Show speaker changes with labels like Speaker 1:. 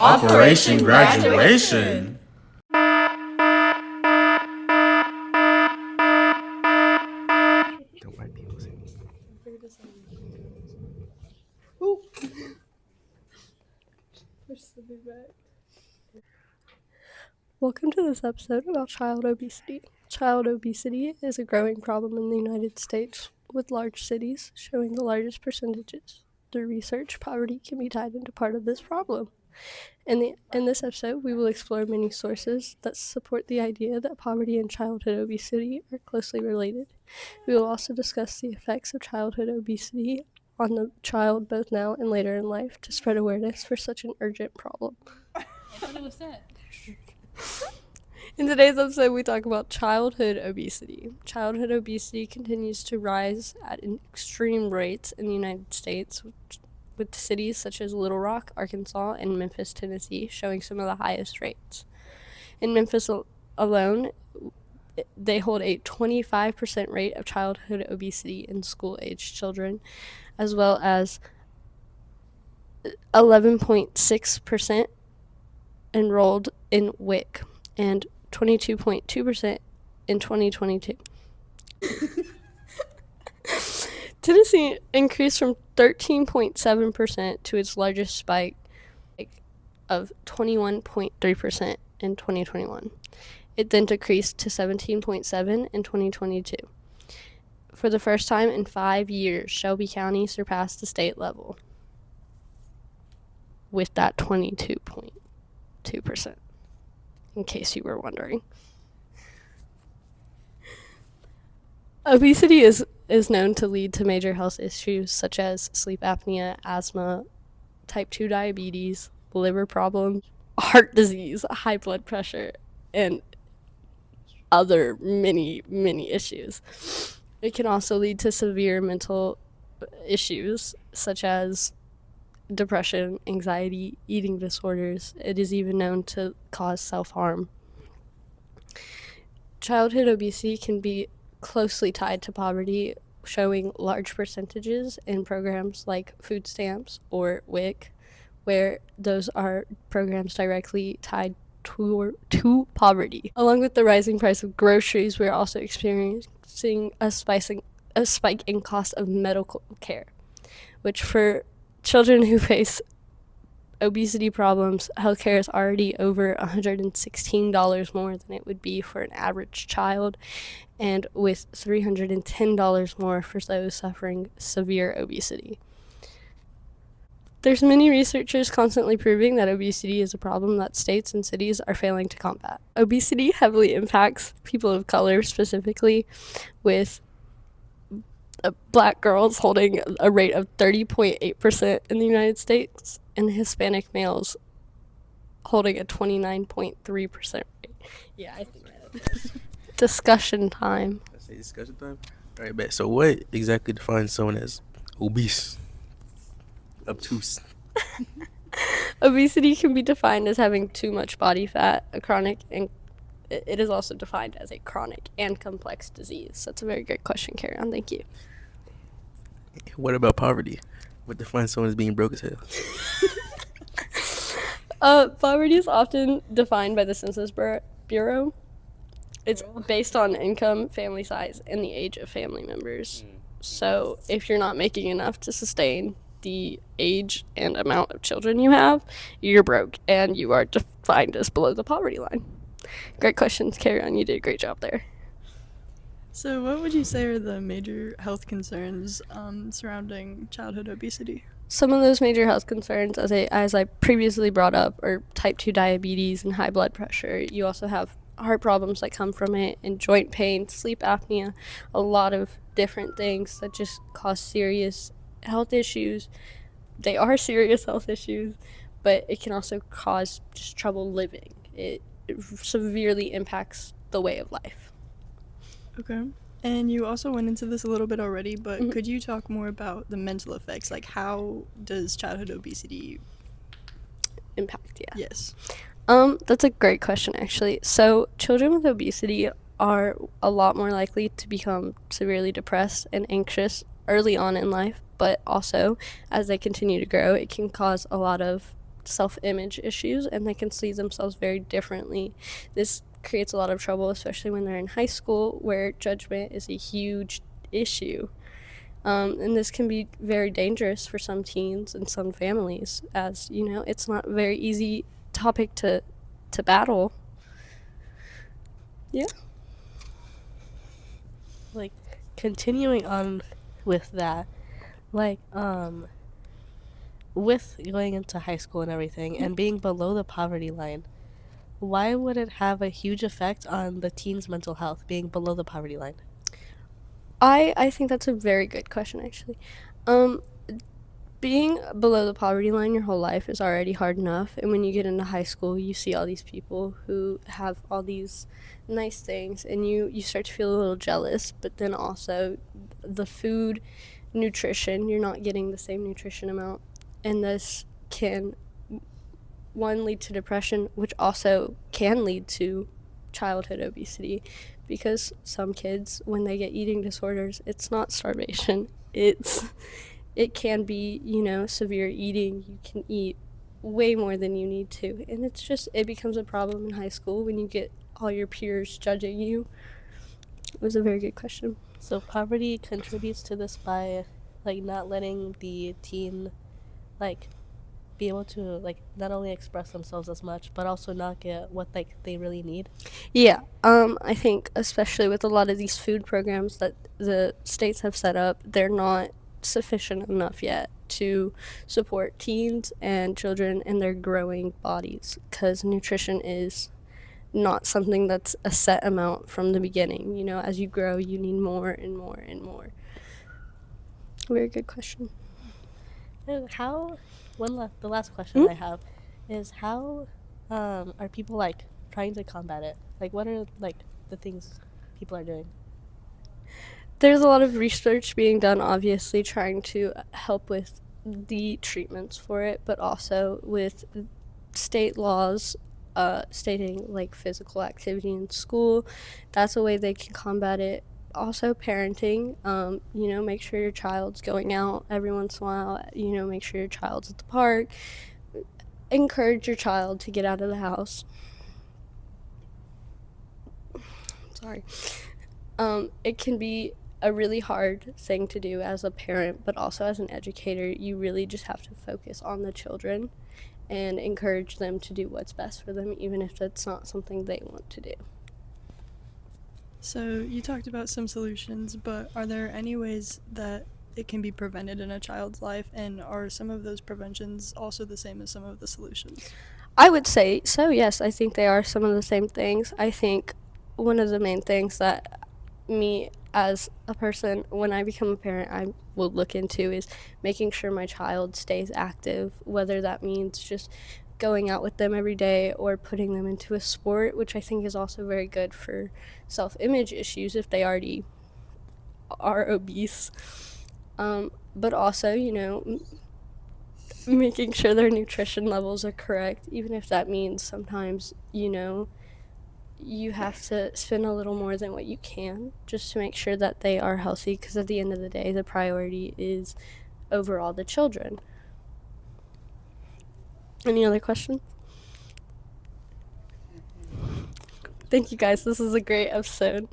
Speaker 1: Operation Graduation.
Speaker 2: The white people say.
Speaker 3: Welcome to this episode about child obesity. Child obesity is a growing problem in the United States, with large cities showing the largest percentages. Through research, poverty can be tied into part of this problem. In this episode, we will explore many sources that support the idea that poverty and childhood obesity are closely related. We will also discuss the effects of childhood obesity on the child both now and later in life to spread awareness for such an urgent problem.
Speaker 4: I thought it was that.
Speaker 3: In today's episode, we talk about childhood obesity. Childhood obesity continues to rise at extreme rates in the United States, with cities such as Little Rock, Arkansas, and Memphis, Tennessee, showing some of the highest rates. In Memphis alone, they hold a 25% rate of childhood obesity in school-aged children, as well as 11.6% enrolled in WIC and 22.2% in 2022. Tennessee increased from 13.7% to its largest spike of 21.3% in 2021. It then decreased to 17.7% in 2022. For the first time in 5 years, Shelby County surpassed the state level with that 22.2%, in case you were wondering. Obesity is known to lead to major health issues such as sleep apnea, asthma, type 2 diabetes, liver problems, heart disease, high blood pressure, and other many issues. It can also lead to severe mental issues such as depression, anxiety, eating disorders. It is even known to cause self-harm. Childhood obesity can be closely tied to poverty, showing large percentages in programs like food stamps or WIC, where those are programs directly tied to poverty. Along with the rising price of groceries, we're also experiencing a spike in cost of medical care, which for children who face obesity problems, healthcare is already over $116 more than it would be for an average child, and with $310 more for those suffering severe obesity. There's many researchers constantly proving that obesity is a problem that states and cities are failing to combat. Obesity heavily impacts people of color, specifically with Black girls holding a rate of 30.8% in the United States, and Hispanic males holding a 29.3% rate. Yeah, I think that. Discussion time.
Speaker 2: I say discussion time. All right, bet. So, what exactly defines someone as obese? Obtuse.
Speaker 3: Obesity can be defined as having too much body fat, and it is also defined as a chronic and complex disease. That's a very great question, Carry on. Thank you.
Speaker 2: What about poverty? What defines someone as being broke as hell?
Speaker 3: Poverty is often defined by the Census Bureau. It's based on income, family size, and the age of family members. So if you're not making enough to sustain the age and amount of children you have, you're broke, and you are defined as below the poverty line. Great questions, Carry on. You did a great job there.
Speaker 5: So what would you say are the major health concerns surrounding childhood obesity?
Speaker 3: Some of those major health concerns, as I previously brought up, are type 2 diabetes and high blood pressure. You also have heart problems that come from it, and joint pain, sleep apnea, a lot of different things that just cause serious health issues. They are serious health issues, but it can also cause just trouble living. It severely impacts the way of life.
Speaker 5: Okay. And you also went into this a little bit already, but could you talk more about the mental effects? Like, how does childhood obesity
Speaker 3: impact? Yeah.
Speaker 5: Yes.
Speaker 3: That's a great question, actually. So children with obesity are a lot more likely to become severely depressed and anxious early on in life, but also as they continue to grow, it can cause a lot of self-image issues, and they can see themselves very differently. This creates a lot of trouble, especially when they're in high school, where judgment is a huge issue. And this can be very dangerous for some teens and some families, as you know, it's not a very easy topic to battle. Yeah.
Speaker 4: Like, continuing on with that, like, with going into high school and everything and being below the poverty line, why would it have a huge effect on the teen's mental health being below the poverty line?
Speaker 3: I think that's a very good question, actually. Being below the poverty line your whole life is already hard enough, and when you get into high school, you see all these people who have all these nice things, and you start to feel a little jealous. But then also the food, nutrition, you're not getting the same nutrition amount, and this can, one, lead to depression, which also can lead to childhood obesity, because some kids, when they get eating disorders, it's not starvation, it can be, severe eating. You can eat way more than you need to, and it becomes a problem in high school when you get all your peers judging you. It was a very good question.
Speaker 4: So poverty contributes to this by, like, not letting the teen, like, be able to, like, not only express themselves as much, but also not get what, like, they really need.
Speaker 3: Yeah, I think especially with a lot of these food programs that the states have set up, they're not sufficient enough yet to support teens and children in their growing bodies, because nutrition is not something that's a set amount from the beginning. As you grow, you need more and more and more. Very good question.
Speaker 4: And the last question I have is, how are people, like, trying to combat it? Like, what are, like, the things people are doing?
Speaker 3: There's a lot of research being done, obviously, trying to help with the treatments for it, but also with state laws stating, like, physical activity in school. That's a way they can combat it. Also, parenting, make sure your child's going out every once in a while, make sure your child's at the park. Encourage your child to get out of the house. Sorry. It can be a really hard thing to do as a parent, but also as an educator. You really just have to focus on the children and encourage them to do what's best for them, even if it's not something they want to do.
Speaker 5: So you talked about some solutions, but are there any ways that it can be prevented in a child's life, and are some of those preventions also the same as some of the solutions?
Speaker 3: I would say so, yes. I think they are some of the same things. I think one of the main things that me as a person, when I become a parent, I will look into is making sure my child stays active, whether that means just going out with them every day or putting them into a sport, which I think is also very good for self-image issues if they already are obese. But also, making sure their nutrition levels are correct, even if that means sometimes, you have to spend a little more than what you can just to make sure that they are healthy, because at the end of the day, the priority is overall the children. Any other questions? Thank you, guys. This is a great episode.